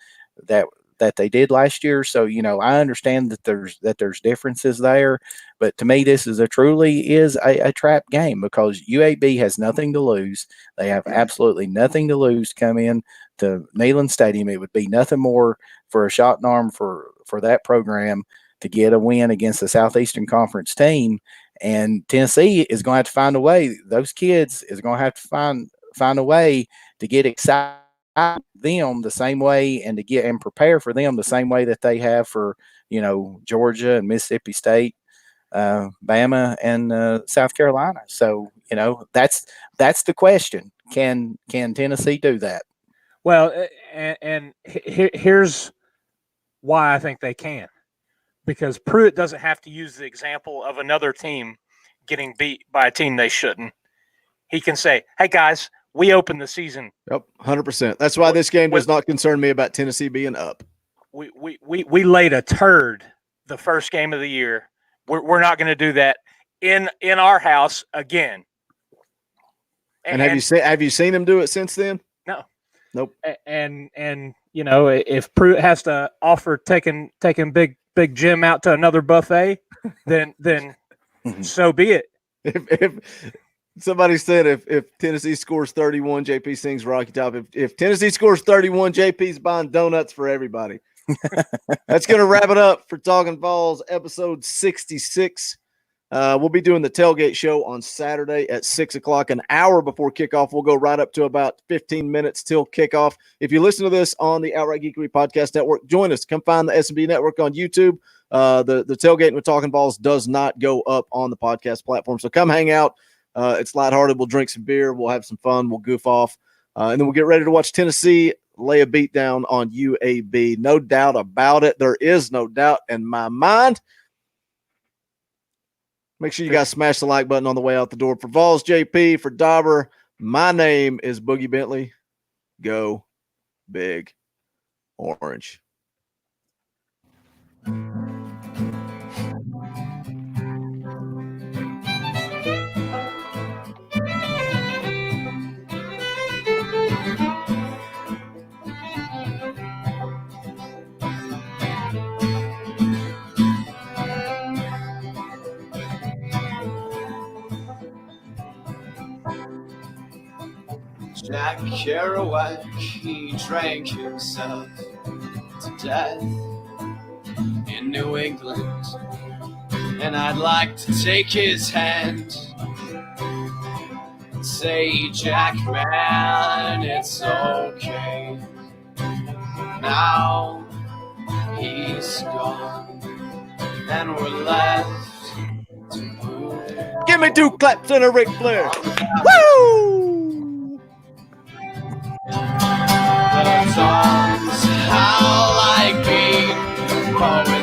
that that they did last year. So, I understand that there's differences there, but to me, this is truly a trap game because UAB has nothing to lose. They have absolutely nothing to lose to come in to Neyland Stadium. It would be nothing more for a shot in the arm for that program to get a win against the Southeastern Conference team. And Tennessee is going to have to find a way. Those kids is going to have to find a way to get excited them the same way and to get and prepare for them the same way that they have for Georgia and Mississippi State, Bama and South Carolina. So that's the question. Can Tennessee do that? Well, and here's why I think they can, because Pruitt doesn't have to use the example of another team getting beat by a team they shouldn't. He can say, "Hey guys, we opened the season." Yep, 100%. That's why this game does not concern me about Tennessee being up. We laid a turd the first game of the year. We're not going to do that in our house again. And have you seen him do it since then? No. Nope. And if Pruitt has to offer taking Big Jim out to another buffet, then so be it. If somebody said if Tennessee scores 31, JP sings Rocky Top. If Tennessee scores 31, JP's buying donuts for everybody. That's going to wrap it up for Talkin VAWLS episode 66. We'll be doing the tailgate show on Saturday at 6 o'clock, an hour before kickoff. We'll go right up to about 15 minutes till kickoff. If you listen to this on the Outright Geekery Podcast Network, join us. Come find the S&B Network on YouTube. The tailgate with Talkin VAWLS does not go up on the podcast platform, so come hang out. It's lighthearted. We'll drink some beer. We'll have some fun. We'll goof off. And then we'll get ready to watch Tennessee lay a beat down on UAB. No doubt about it. There is no doubt in my mind. Make sure you guys smash the like button on the way out the door. For VAWLS JP, for Dauber, my name is Boogie Bentley. Go Big Orange. Jack Kerouac, he drank himself to death in New England, and I'd like to take his hand and say, Jack, man, it's okay. Now he's gone, and we're left to move. Give me 2 claps and a Ric Flair. Woo! The songs how like being poets